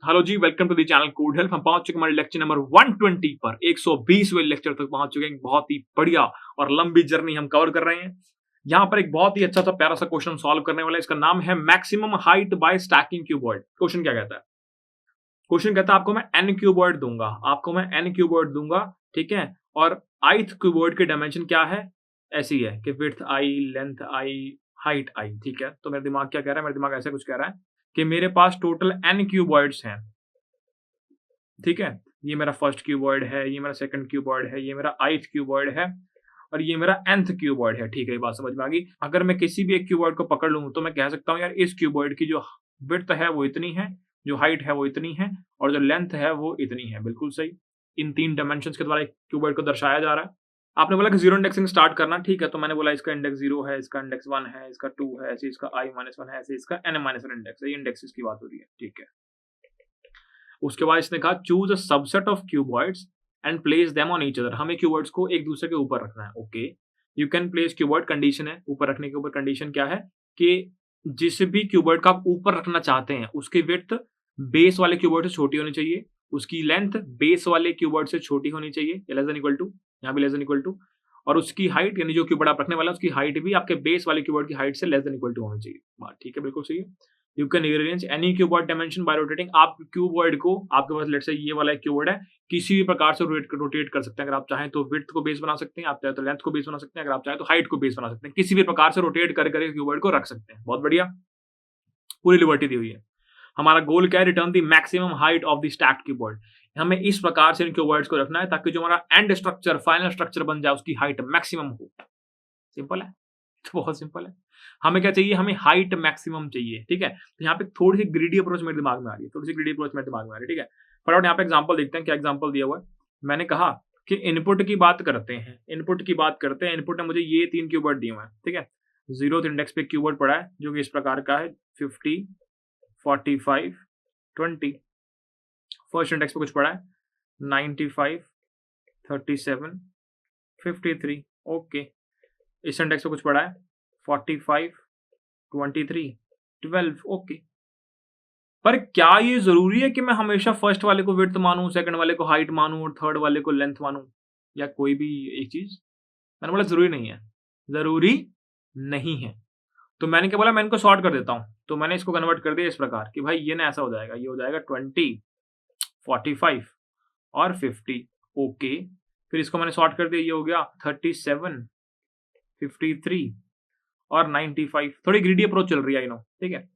Hello जी, welcome to the channel code help. हम पहुंच चुके हमारे लेक्चर नंबर 120 पर। 120वें लेक्चर तक पहुंच चुके हैं। बहुत ही बढ़िया और लंबी जर्नी हम कवर कर रहे हैं। यहाँ पर एक बहुत ही अच्छा सा प्यारा सा क्वेश्चन सॉल्व करने वाला है। इसका नाम है maximum height bye stacking cuboid. Question क्या कहता है? क्वेश्चन कहता है आपको मैं एन क्यूबॉइड दूंगा, ठीक है, और ith क्यूबॉइड के डायमेंशन क्या है? ऐसी है कि width I, length I, height I. ठीक है, तो मेरा दिमाग क्या कह रहा है? मेरा दिमाग ऐसा कुछ कह रहा है कि मेरे पास टोटल n क्यूबॉइड्स हैं। ठीक है, ये मेरा फर्स्ट क्यूबॉइड है, ये मेरा सेकंड क्यूबॉइड है, ये मेरा ith क्यूबॉइड है और ये मेरा nth क्यूबॉइड है। ठीक है, ये बात समझ में आ गई। अगर मैं किसी भी एक क्यूबॉइड को पकड़ लूं तो मैं कह सकता हूं यार इस क्यूबॉइड की जो विड्थ है वो इतनी है, जो हाइट है वो इतनी है और जो लेंथ है वो इतनी है। बिल्कुल सही। इन तीन डायमेंशंस के द्वारा एक क्यूबॉइड को दर्शाया जा रहा है। आपने बोला कि जीरो इंडेक्सिंग स्टार्ट करना, ठीक है, तो मैंने बोला इसका इंडेक्स 0 है, इसका इंडेक्स 1 है, इसका 2 है, ऐसे इसका i-1 है, ऐसे इसका n-1 इंडेक्स है। ये इंडेक्सेस की बात हो रही है। ठीक है, उसके बाद इसने कहा choose a subset of cuboids and place them on each other. हमें क्यूबॉइड्स को एक दूसरे के ऊपर रखना है। Okay, you can place cuboid, condition है ऊपर रखने के ऊपर। कंडीशन क्या है कि जिस भी क्यूबॉइड का आप ऊपर रखना चाहते हैं उसकी विड्थ बेस वाले क्यूबॉइड से छोटी होनी चाहिए, उसकी लेंथ बेस वाले क्यूबॉइड से छोटी होनी चाहिए, लेस देन इक्वल टू, यहाँ भी लेस देन इक्वल टू, और उसकी हाइट यानी जो क्यूबॉइड आप रखने वाला है उसकी हाइट भी आपके बेस वाले क्यूबॉइड की हाइट से लेस देन इक्वल टू होनी चाहिए। बात ठीक है, बिल्कुल सही है। You can rearrange any cuboid dimension bye rotating. आप क्यूबॉइड को, आपके पास लेट्स से ये वाला एक क्यूबॉइड है, किसी भी प्रकार से रोटेट कर सकते हैं। अगर आप चाहें तो विड्थ को बेस बना सकते हैं, आप चाहें तो लेंथ को बेस बना सकते हैं, अगर आप चाहें तो हाइट को बेस बना सकते हैं। किसी भी प्रकार से रोटेट कर करके क्यूबॉइड को रख सकते हैं। बहुत बढ़िया, पूरी लिबर्टी दी हुई है। हमारा गोल क्या है? Return the maximum height of the stacked cuboid. हमें इस प्रकार से इन क्यूबॉइड्स को रखना है ताकि जो हमारा एंड स्ट्रक्चर, फाइनल स्ट्रक्चर बन जाए उसकी हाइट मैक्सिमम हो। सिंपल है, तो बहुत सिंपल है। हमें क्या चाहिए? हमें हाइट मैक्सिमम चाहिए। ठीक है, तो यहाँ पे थोड़ी सी ग्रीडी अप्रोच मेरे दिमाग में आ रही है, ठीक है। फटाफट यहाँ पे एग्जांपल देखते हैं, क्या एग्जांपल दिया हुआ है। मैंने कहा कि इनपुट की बात करते हैं, इनपुट में मुझे ये 3 क्यूबॉइड दिए हुए हैं। ठीक है, 0th इंडेक्स पे क्यूबॉइड पड़ा है जो कि इस प्रकार का है 50, 45, 20। फर्स्ट इंडेक्स पे कुछ पड़ा है 95, 37, 53। ओके, इस इंडेक्स पे कुछ पड़ा है 45, 23, 12। ओके, पर क्या ये जरूरी है कि मैं हमेशा फर्स्ट वाले को विड्थ मानूं, सेकंड वाले को हाइट मानूं और थर्ड वाले को लेंथ मानूं, या कोई भी एक चीज? मैंने बोला जरूरी नहीं है, जरूरी नहीं है। तो मैंने क्या बोला, मैं इनको सॉर्ट कर देता हूं। तो मैंने इसको कन्वर्ट कर दिया इस प्रकार कि भाई ये ना ऐसा हो जाएगा, ये हो जाएगा 20, 45 और 50। ओके, फिर इसको मैंने सॉर्ट कर दिया, ये हो गया 37, 53 और 95। थोड़ी ग्रीडी अप्रोच चल रही है, आई नो, ठीक है।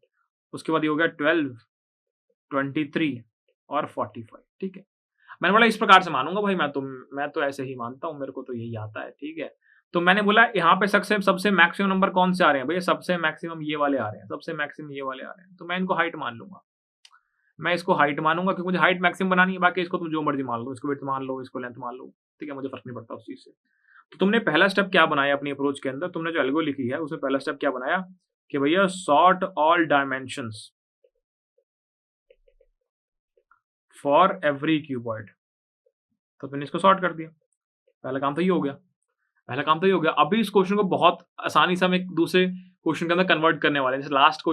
उसके बाद ये हो गया 12, 23 और 45। ठीक है, मैंने बोला इस प्रकार से मानूंगा भाई, मैं तो ऐसे ही मानता हूं, मेरे को तो यही आता है। ठीक है, तो मैंने बोला यहाँ पे सबसे मैक्सिमम नंबर कौन से आ रहे हैं भैया? सबसे मैक्सिमम ये वाले आ रहे हैं, तो मैं इनको हाइट मान लूंगा। मैं इसको हाइट मानूंगा क्योंकि मुझे हाइट मैक्सिमम बनानी है। बाकी इसको तुम जो मर्जी मान लो, इसको विड्थ मान लो, इसको लेंथ मान लो, ठीक है, मुझे फर्क नहीं पड़ता उस चीज से। तो तुमने पहला स्टेप क्या बनाया अपनी अप्रोच के अंदर? तुमने जो एल्गो लिखी है उसमें पहला स्टेप क्या बनाया कि भैया sort all dimensions for every cuboid. तो तुमने इसको सॉर्ट कर दिया। पहला काम तो ये हो गया। अभी इस क्वेश्चन को बहुत आसानी से हम एक दूसरे क्वेश्चन के अंदर कन्वर्ट करने वाले हैं। जैसे लास्ट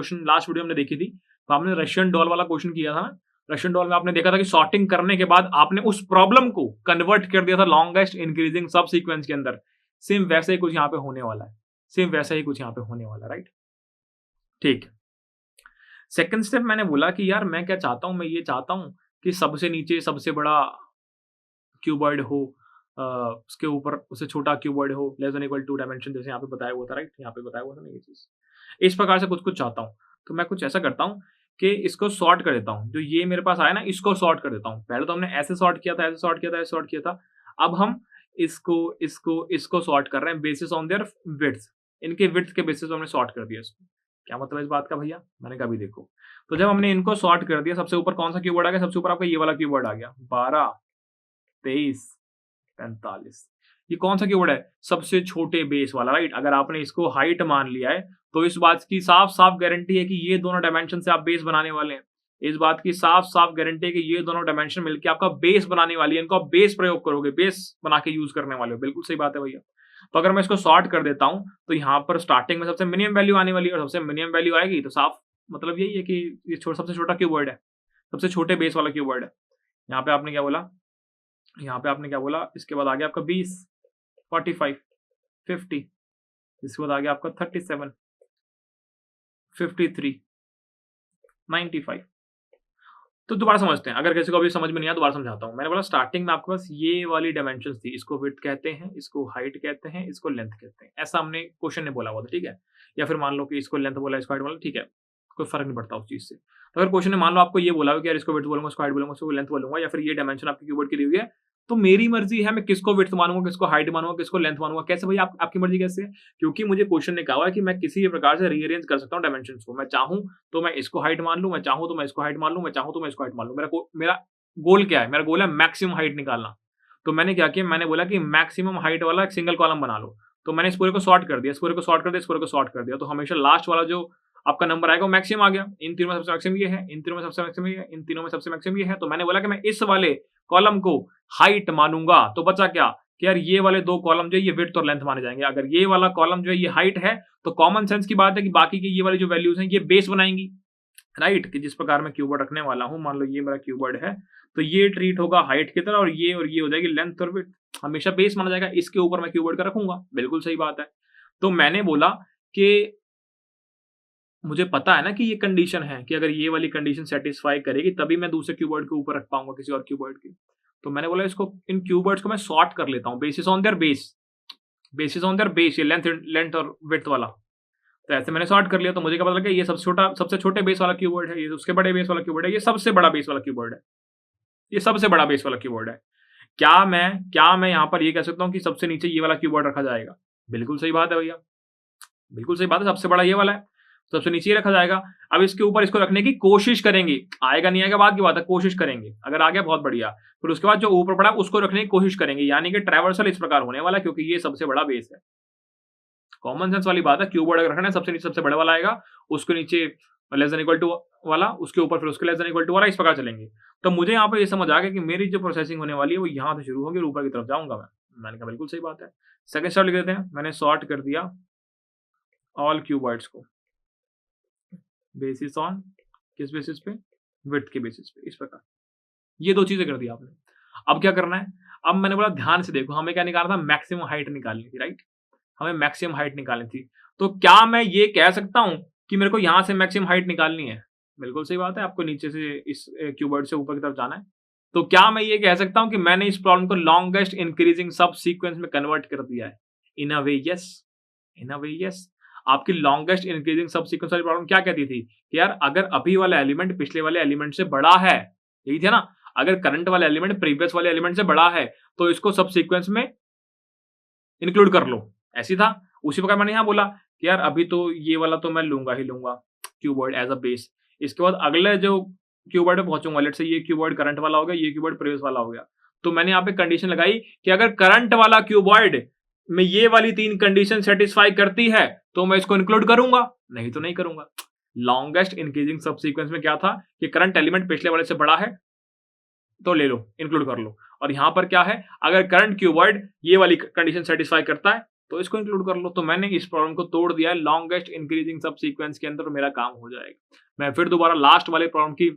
वीडियो हमने देखी थी, तो आपने रशियन डॉल वाला क्वेश्चन किया था ना। रशियन डॉल में आपने देखा था कि सॉर्टिंग करने के बाद आपने उस प्रॉब्लम को कन्वर्ट कर दिया था लॉन्गेस्ट इंक्रीजिंग सब सीक्वेंस के अंदर। सेम वैसे ही कुछ यहाँ पे होने वाला है, राइट? ठीक। सेकंड स्टेप मैंने बोला कि यार मैं क्या चाहता हूं, मैं ये चाहता हूं कि सबसे नीचे सबसे बड़ा क्यूबॉइड हो, उसके ऊपर उससे छोटा क्यूबॉइड हो, less than equal to dimension, जैसे यहाँ पे बताया हुआ था, राइट? यहाँ पे बताया हुआ था ना ये चीज। इस प्रकार से कुछ चाहता हूँ, तो मैं कुछ ऐसा करता हूँ कि इसको सॉर्ट कर देता हूँ। जो ये मेरे पास आया ना, इसको सॉर्ट कर देता हूँ। पहले तो हमने ऐसे सॉर्ट किया था, अब हम इसको सॉर्ट कर रहे हैं बेसिस ऑन देयर विड्थ। इनके विड्थ के बेसिस हमने सॉर्ट कर दिया इसको। क्या मतलब इस बात का भैया? मैंने कहा भी देखो, तो जब हमने इनको सॉर्ट कर दिया, सबसे ऊपर कौन सा कीवर्ड आ गया? सबसे ऊपर आपका ये वाला कीवर्ड आ गया 12, 23, 45। ये कौन सा कीवर्ड है? सबसे छोटे बेस वाला, राइट? अगर आपने इसको हाइट मान लिया है तो इस बात की साफ साफ गारंटी है कि ये दोनों डायमेंशन से आप बेस बनाने वाले हैं। इस बात की साफ साफ गारंटी है कि ये दोनों डायमेंशन मिलकर आपका बेस बनाने वाली है। इनको आप बेस प्रयोग करोगे, बेस बना के यूज करने वाले हो। बिल्कुल सही बात है भैया। तो अगर मैं इसको सॉर्ट कर देता हूं तो यहाँ पर स्टार्टिंग में सबसे मिनिमम वैल्यू आने वाली है, और सबसे मिनिमम वैल्यू आएगी तो साफ मतलब यही है कि ये सबसे छोटा कीवर्ड है। सबसे छोटे बेस वाला कीवर्ड है। यहाँ पे आपने क्या बोला, यहाँ पे आपने क्या बोला, इसके बाद आ गया आपका 20, 45, 50, इसके बाद आ गया आपका 37, 53, 95। तो दोबारा समझते हैं, अगर किसी को अभी समझ में नहीं आया दोबारा समझाता हूँ। मैंने बोला स्टार्टिंग में आपके पास ये वाली डायमेंशंस थी, इसको विड्थ कहते हैं, इसको हाइट कहते हैं, इसको लेंथ कहते हैं, ऐसा हमने क्वेश्चन ने बोला हुआ था, ठीक है। या फिर मान लो कि इसको लेंथ बोला, इसको हाइट बोला, ठीक है, कोई फर्क नहीं पड़ता उस चीज से। तो अगर क्वेश्चन ने मान लो आपको ये बोला हो कि यार इसको विड्थ बोलूंगा, इसको हाइट बोलूंगा, इसको लेंथ बोलूंगा, या फिर ये डायमेंशन आपकी कीवर्ड की दी हुई है, तो मेरी मर्जी है मैं किसको विड्थ मानूंगा, किसको हाइट मानूंगा, किसको लेंथ मानूंगा। कैसे भाई, आपकी मर्जी कैसे है? क्योंकि मुझे क्वेश्चन ने कहा है कि मैं किसी भी प्रकार से रीअरेंज कर सकता हूँ डायमेंशन को। मैं चाहूं तो मैं इसको हाइट मान लूं, मैं चाहूं तो मैं इसको हाइट मान लूं, मैं चाहूं तो मैं इसको हाइट मान लूं। मेरा गोल क्या है? मेरा गोल है मैक्सिमम हाइट निकालना। तो मैंने क्या किया, मैंने बोला कि मैक्सिमम हाइट वाला एक सिंगल कॉलम बना लो। तो मैंने इस पूरे को सॉर्ट कर दिया, इस पूरे को सॉर्ट कर दिया, इस पूरे को सॉर्ट कर दिया। तो हमेशा लास्ट वाला जो आपका नंबर आएगा वो मैक्सिमम आ गया। इन तीनों में सबसे मैक्सिमम ये है, इन तीनों में सबसे मैक्सिमम ये है, इन तीनों में सबसे मैक्सिमम ये है। तो मैंने बोला कि मैं इस वाले कॉलम को हाइट मानूंगा। तो बचा क्या कि यार ये वाले दो कॉलम जो है ये विड्थ और लेंथ माने जाएंगे। अगर ये वाला कॉलम जो है ये हाइट है, तो कॉमन सेंस की बात है कि बाकी की ये वाली जो वैल्यूज हैं ये बेस बनाएंगी, राइट। कि जिस प्रकार मैं कीवर्ड रखने वाला हूं, मान लो ये मेरा कीवर्ड है, तो ये ट्रीट होगा हाइट की तरह, और ये हो जाएगी लेंथ और विड्थ। हमेशा बेस माना जाएगा, इसके ऊपर मैं कीवर्ड का रखूंगा। बिल्कुल सही बात है। तो मैंने बोला कि मुझे पता है ना कि ये कंडीशन है कि अगर ये वाली कंडीशन सेटिस्फाई करेगी तभी मैं दूसरे कीवर्ड के ऊपर रख पाऊंगा किसी और कीवर्ड के। तो मैंने बोला इसको, इन कीवर्ड्स को मैं सॉर्ट कर लेता हूं basis on their base, basis on their base, ये लेंथ और विड्थ वाला। तो ऐसे मैंने सॉर्ट कर लिया। तो मुझे क्या पता लगा, ये सबसे छोटे बेस वाला कीवर्ड है, ये उसके बड़े बेस वाला कीवर्ड है, ये सबसे बड़ा बेस वाला कीवर्ड है, ये सबसे बड़ा बेस वाला कीवर्ड है। क्या मैं यहाँ पर ये कह सकता हूँ कि सबसे नीचे ये वाला कीवर्ड रखा जाएगा? बिल्कुल सही बात है भैया, बिल्कुल सही बात है। सबसे बड़ा ये वाला है, सबसे नीचे ही रखा जाएगा। अब इसके ऊपर इसको रखने की कोशिश करेंगे, आएगा नहीं आएगा बात की बात है, कोशिश करेंगे। अगर आ गया बहुत बढ़िया, फिर उसके बाद जो ऊपर पड़ा उसको रखने की कोशिश करेंगे। यानी कि ट्रैवर्सल इस प्रकार होने वाला है, क्योंकि ये सबसे बड़ा बेस है। कॉमन सेंस वाली बात है, कीवर्ड अगर रखना है सबसे नीचे सबसे बड़ा वाला आएगा, उसके नीचे लेस देन इक्वल टू वाला, उसके ऊपर फिर उसके लेस देन इक्वल टू वाला, इस प्रकार चलेंगे। तो मुझे यहाँ पे ये समझ आ गया कि मेरी जो प्रोसेसिंग होने वाली है वो यहाँ से शुरू होगी और ऊपर की तरफ जाऊंगा मैं। मैंने कहा बिल्कुल सही बात है। सेकंड स्टेप लिख देते हैं। मैंने सॉर्ट कर दिया ऑल कीवर्ड्स को बेसिस ऑन, किस बेसिस पे? विड्थ के बेसिस पे, इस प्रकार। ये दो चीजें कर दी आपने। अब क्या करना है? अब मैंने बोला ध्यान से देखो, हमें क्या निकालना था? मैक्सिमम हाइट निकालनी थी, राइट। हमें मैक्सिमम हाइट निकालनी थी। तो क्या मैं ये कह सकता हूं कि मेरे को यहां से मैक्सिमम हाइट निकालनी है? बिल्कुल सही बात है, आपको नीचे से इस कीवर्ड से ऊपर की तरफ जाना है। तो क्या मैं ये कह सकता हूं कि मैंने इस प्रॉब्लम को लॉन्गेस्ट इंक्रीजिंग सब सीक्वेंस में कन्वर्ट कर दिया है? इन अ वे यस, इन अ वे यस। आपकी लॉन्गेस्ट इंक्रीजिंग सब सीक्वेंस वाली प्रॉब्लम क्या कहती थी कि यार अगर अभी वाला एलिमेंट पिछले वाले एलिमेंट से बड़ा है, यही था ना। अगर करंट वाला एलिमेंट प्रीवियस वाले एलिमेंट से बड़ा है तो इसको सब सीक्वेंस में इंक्लूड कर लो, ऐसी था। उसी प्रकार मैंने यहां बोला कि यार अभी तो ये वाला तो मैं लूंगा ही लूंगा कीवर्ड एज अ बेस। इसके बाद अगले जो कीवर्ड पे पहुंचूंगा, लेट्स से ये कीवर्ड करंट वाला हो गया, ये कीवर्ड प्रीवियस वाला हो गया। तो मैंने यहाँ पे कंडीशन लगाई कि अगर करंट वाला कीवर्ड में ये वाली तीन कंडीशन सेटिस्फाई करती है तो मैं इसको इंक्लूड करूंगा, नहीं तो नहीं करूंगा। लॉन्गेस्ट इंक्रीजिंग सब सीक्वेंस में क्या था कि करंट एलिमेंट पिछले वाले से बड़ा है तो ले लो, इंक्लूड कर लो। और यहां पर क्या है, अगर करंट कीवर्ड ये वाली कंडीशन सेटिस्फाई करता है तो इसको इंक्लूड कर लो। तो मैंने इस प्रॉब्लम को तोड़ दिया है लॉन्गेस्ट इंक्रीजिंग सब सीक्वेंस के अंदर, मेरा काम हो जाएगा। मैं फिर दोबारा लास्ट वाले प्रॉब्लम की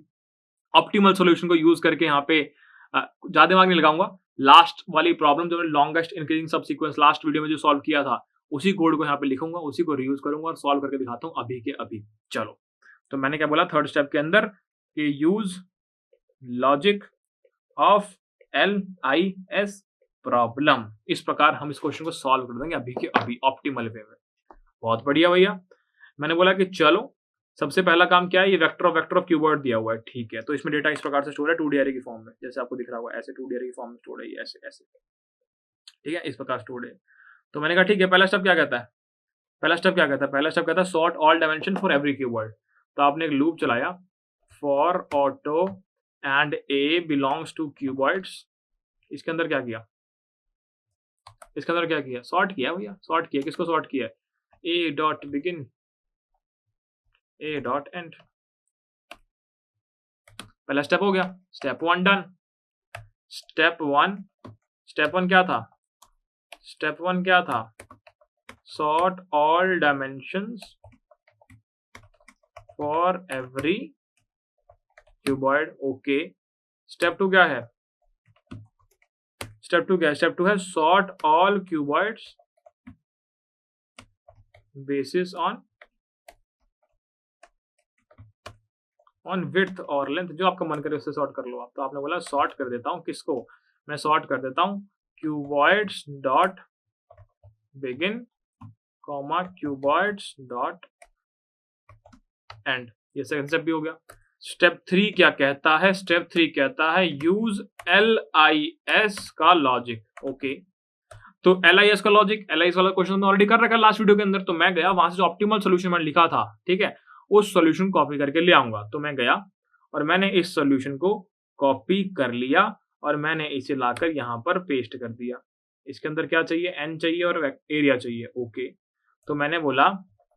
ऑप्टिमल सॉल्यूशन को यूज करके यहाँ पे ज्यादा दिमाग नहीं लगाऊंगा। लास्ट वाली प्रॉब्लम जो लॉन्गेस्ट इंक्रीजिंग सब सीक्वेंस लास्ट वीडियो में जो सॉल्व किया था, उसी कोड को यहाँ पे लिखूंगा, उसी को रीयूज करूंगा और सॉल्व करके दिखाता हूँ अभी के अभी। चलो, तो मैंने क्या बोला थर्ड स्टेप के अंदर कि use logic of LIS problem. इस प्रकार हम इस क्वेश्चन को सॉल्व कर देंगे अभी के अभी ऑप्टिमल वे में। बहुत बढ़िया भैया। मैंने बोला कि चलो सबसे पहला काम क्या है, ये वेक्टर ऑफ कीवर्ड दिया हुआ है, ठीक है। तो इसमें डेटा इस प्रकार से स्टोर है 2D एरे की फॉर्म में, जैसे आपको दिख रहा होगा ऐसे 2D एरे की फॉर्म में स्टोर है, ये ऐसे ऐसे, ठीक है, इस प्रकार स्टोर है। तो मैंने कहा ठीक है, पहला स्टेप क्या कहता है? पहला स्टेप क्या कहता है? पहला स्टेप कहता है sort all dimension for every keyword. तो आपने एक लूप चलाया for auto and A belongs to keywords. इसके अंदर क्या किया? इसके अंदर क्या किया? सॉर्ट किया भैया, सॉर्ट किया। किसको सॉर्ट किया? A dot begin, A dot and. पहला स्टेप हो गया, स्टेप 1 डन। स्टेप 1 क्या था? स्टेप 1 क्या था? Sort all dimensions for every cuboid, okay. Step 2 क्या है? स्टेप 2 क्या है? स्टेप 2 है sort all cuboids basis on width और लेंथ, जो आपका मन करे उससे सॉर्ट कर लो आप। तो आपने बोला सॉर्ट कर देता हूँ, किसको? मैं सॉर्ट कर देता हूँ cuboids dot begin comma cuboids dot and. ये सेकंड स्टेप भी हो गया। स्टेप 3 क्या कहता है? स्टेप 3 कहता है यूज LIS का लॉजिक, ओके। तो LIS का लॉजिक, LIS वाला क्वेश्चन मैं ऑलरेडी कर रखा है लास्ट वीडियो के अंदर। तो मैं गया वहां से जो ऑप्टिमल सोल्यूशन मैंने लिखा था, ठीक है, उस सोल्यूशन कॉपी करके ले आऊंगा। तो मैं गया और मैंने इस सोल्यूशन को कॉपी कर लिया और मैंने इसे लाकर यहाँ पर पेस्ट कर दिया। इसके अंदर क्या चाहिए? n चाहिए और एरिया चाहिए, ओके। तो मैंने बोला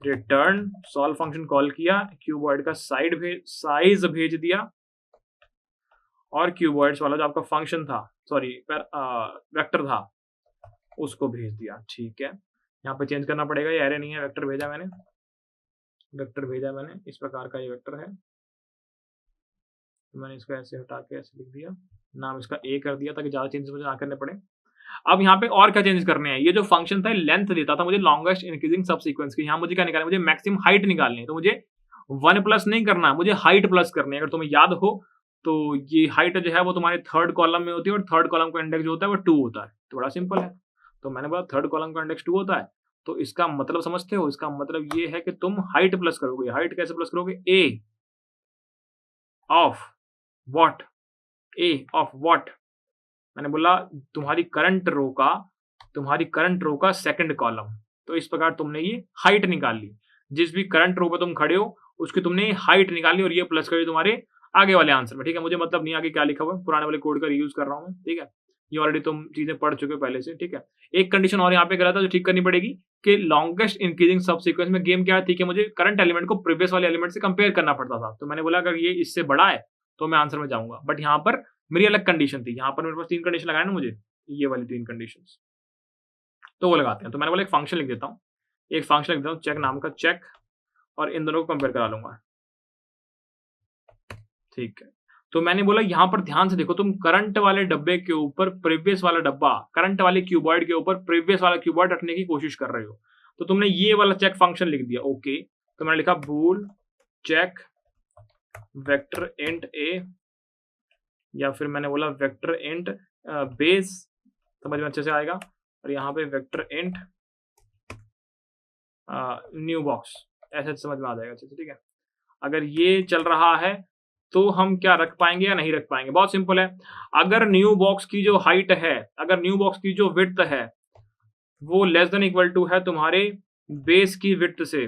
रिटर्न सॉल्व फंक्शन कॉल किया, क्यूबॉइड का साइज भेज दिया और क्यूबॉइड्स वाला जो आपका फंक्शन था, सॉरी वेक्टर था, उसको भेज दिया, ठीक है। यहाँ पे चेंज करना पड़ेगा, ये एरे नहीं है, वेक्टर भेजा मैंने, वेक्टर भेजा मैंने, इस प्रकार का ये वेक्टर है। तो मैंने इसको ऐसे हटा के ऐसे लिख दिया, नाम इसका ए कर दिया ताकि ज्यादा चेंजेस मुझे ना करने पड़े। अब यहाँ पे और क्या चेंज करने हैं? ये जो फंक्शन था लेंथ देता था मुझे लॉन्गेस्ट इंक्रीजिंग सब सीक्वेंस की। यहाँ मुझे क्या निकालना है? मुझे मैक्सिमम हाइट निकालनी है। तो मुझे 1 प्लस नहीं करना, मुझे हाइट प्लस करनी है। अगर तुम्हें याद हो तो ये हाइट जो है वो तुम्हारे थर्ड कॉलम में होती है और थर्ड कॉलम का इंडेक्स जो होता है वो 2 होता है। तो बड़ा सिंपल है। तो मैंने बोला थर्ड कॉलम का इंडेक्स 2 होता है, तो इसका मतलब समझते हो? इसका मतलब ये है कि तुम हाइट प्लस करोगे। हाइट कैसे प्लस करोगे? A of what? A of what? मैंने बोला तुम्हारी करंट रो का सेकंड कॉलम। तो इस प्रकार तुमने ये हाइट निकाल ली। जिस भी करंट रो पे तुम खड़े हो उसकी तुमने हाइट निकाली और ये प्लस करी तुम्हारे आगे वाले आंसर में, ठीक है। मुझे मतलब नहीं आगे क्या लिखा हुआ है, पुराने वाले कोड का रीयूज कर रहा हूं मैं, ठीक है। ये ऑलरेडी तुम चीजें पढ़ चुके हो पहले से, ठीक है। एक कंडीशन और यहाँ पे गलत है जो ठीक करनी पड़ेगी कि लॉन्गेस्ट इंक्रीजिंग सब सीक्वेंस में गेम क्या है, ठीक है। मुझे करंट एलिमेंट को प्रीवियस वाले एलिमेंट से कंपेयर करना पड़ता था। तो मैंने बोला अगर ये इससे बड़ा है तो मैं आंसर में जाऊंगा, बट यहाँ पर मेरी अलग कंडीशन थी। यहाँ पर मेरे पास 3 कंडीशन लगाए ना मुझे, ये वाली 3 कंडीशन, तो वो लगाते हैं। तो मैंने बोला एक फंक्शन लिख देता हूँ, एक फंक्शन लिख देता हूँ चेक नाम का, चेक, और इन दोनों को कंपेयर करा लूंगा, ठीक है। तो मैंने बोला यहाँ पर ध्यान से देखो, तुम करंट वाले डब्बे के ऊपर प्रीवियस वाला डब्बा, करंट वाले क्यूबॉइड के ऊपर प्रीवियस वाला क्यूबॉइड रखने की कोशिश कर रहे हो। तो तुमने ये वाला चेक फंक्शन लिख दिया, ओके। तो मैंने लिखा बूल चेक वेक्टर इंट ए, या फिर मैंने बोला वेक्टर इंट बेस, समझ में अच्छे से आएगा। और यहाँ पे वेक्टर इंट न्यू बॉक्स, ऐसे समझ में आ जाएगा अच्छे से, ठीक है। अगर ये चल रहा है तो हम क्या रख पाएंगे या नहीं रख पाएंगे? बहुत सिंपल है। अगर न्यू बॉक्स की जो हाइट है, अगर न्यू बॉक्स की जो विड्थ है वो लेस देन इक्वल टू है तुम्हारे बेस की विड्थ से,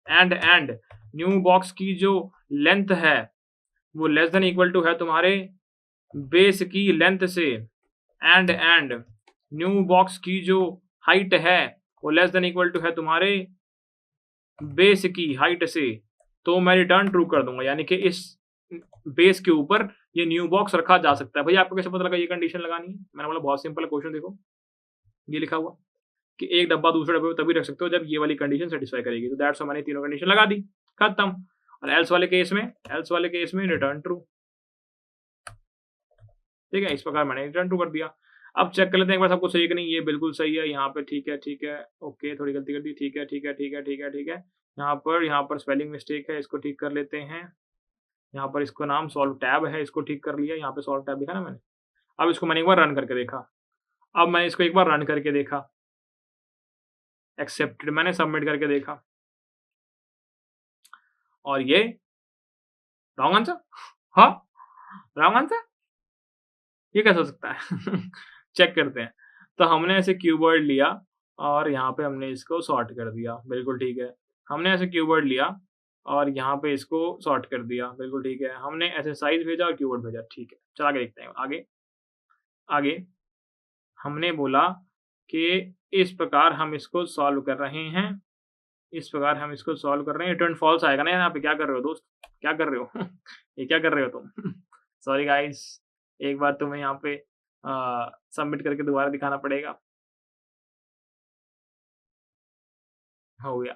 एंड न्यू बॉक्स की जो लेंथ है वो लेस देन इक्वल टू है तुम्हारे बेस की लेंथ से, एंड न्यू बॉक्स की जो हाइट है वो लेस देन इक्वल टू है तुम्हारे बेस की हाइट से, तो मैं रिटर्न ट्रू कर दूंगा। यानी कि इस बेस के ऊपर ये न्यू बॉक्स रखा जा सकता है। भैया आपको कैसे पता लगा ये कंडीशन लगानी है? मैंने बोला बहुत सिंपल है, क्वेश्चन देखो, ये लिखा हुआ कि एक डब्बा दूसरे डब्बे में तभी रख सकते हो जब ये वाली कंडीशन सेटिस्फाई करेगी। तो दैट्स व्हाई मैंने तीनों कंडीशन लगा दी, खत्म। और एल्स वाले केस में रिटर्न ट्रू, ठीक है। इस प्रकार मैंने रिटर्न ट्रू कर दिया। अब चेक कर लेते हैं एक बार सबको सही है कि नहीं। ये बिल्कुल सही है, यहाँ पे ठीक है, ओके, थोड़ी गलती कर दी, ठीक है। यहाँ पर स्पेलिंग मिस्टेक है, इसको ठीक कर लेते हैं। यहाँ पर इसको नाम सॉल्व टैब है, इसको ठीक कर लिया। यहाँ पे सॉल्व टैब लिखा ना मैंने। अब इसको मैंने एक बार रन करके देखा, एक्सेप्टेड, मैंने सबमिट करके देखा, और ये रॉन्ग आंसर, हाँ रॉन्ग आंसर, ये कैसे हो सकता है? चेक करते हैं। तो हमने ऐसे क्यूबॉइड लिया और यहाँ पे हमने इसको सॉर्ट कर दिया, बिल्कुल ठीक है। हमने ऐसे क्यूबॉइड लिया और यहाँ पे इसको सॉर्ट कर दिया, बिल्कुल ठीक है। हमने ऐसे साइज भेजा और कीवर्ड भेजा, ठीक है। चल आगे देखते हैं। आगे हमने बोला कि इस प्रकार हम इसको सॉल्व कर रहे हैं, रिटर्न फॉल्स आएगा ना यहाँ पे। क्या कर रहे हो दोस्त, क्या कर रहे हो? ये क्या कर रहे हो तुम? सॉरी गाइस, एक बार तुम्हें यहाँ पे सबमिट करके दोबारा दिखाना पड़ेगा। हो गया।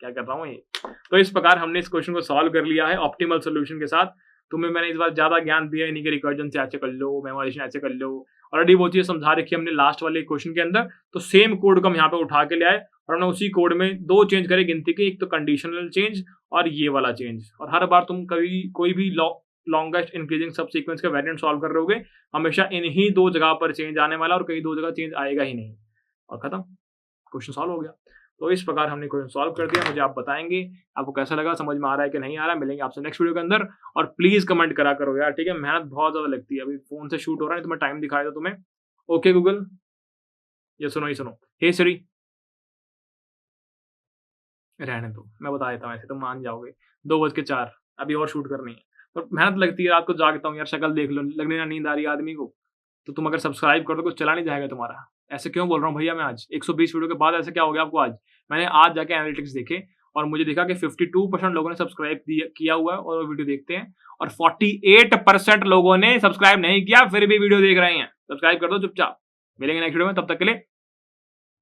क्या कर रहा हूँ ये। तो इस प्रकार हमने इस क्वेश्चन को सॉल्व कर लिया है ऑप्टिमल सोल्यूशन के साथ। तुम्हें मैंने इस बार ज़्यादा ज्ञान दिया ही नहीं कि रिकर्जन से ऐसे कर लो, मेमोराइज़ेशन ऐसे कर लो। ऑलरेडी वो चीज़ समझा रखी है हमने लास्ट वाले क्वेश्चन के अंदर, तो सेम कोड को हम यहाँ पे उठा के ले आए और हमने उसी कोड में 2 चेंज करे गिनती के, एक तो कंडीशनल चेंज और ये वाला चेंज। और हर बार तुम कभी कोई भी लॉन्गेस्ट इंक्रीजिंग सब सीक्वेंस का वेरिएंट सॉल्व कर रहे होगे, हमेशा इन्हीं 2 जगह पर चेंज आने वाला और कहीं 2 जगह चेंज आएगा ही नहीं, और खत्म, क्वेश्चन सॉल्व हो गया। तो इस प्रकार हमने क्वेश्चन सॉल्व कर दिया। मुझे आप बताएंगे आपको कैसा लगा, समझ में आ रहा है कि नहीं आ रहा है। मिलेंगे आपसे नेक्स्ट वीडियो के अंदर, और प्लीज कमेंट करा करो यार, ठीक है। मेहनत बहुत ज्यादा लगती है, अभी फोन से शूट हो रहा है तो मैं टाइम दिखाया था तुम्हें। ओके गूगल, ये सुनो, हे सिरी, रहने दो, मैं बता देता हूँ, ऐसे तो मान जाओगे। 2:04 अभी और शूट करनी है, तो मेहनत लगती है, रात को जागता हूँ यार, शक्ल देख लो, लगने ना नींद आ रही है आदमी को। तो तुम अगर सब्सक्राइब कर दो कुछ चला नहीं जाएगा तुम्हारा। ऐसे क्यों बोल रहा हूँ भैया मैं आज 120 वीडियो के बाद, ऐसे क्या हो गया आपको आज? मैंने आज जाके एनालिटिक्स देखे और मुझे दिखा कि 52% लोगों ने सब्सक्राइब किया हुआ है और वो वीडियो देखते हैं, और 48% लोगों ने सब्सक्राइब नहीं किया फिर भी वीडियो देख रहे हैं। सब्सक्राइब कर दो चुपचाप। मिलेंगे नेक्स्ट वीडियो में, तब तक के लिए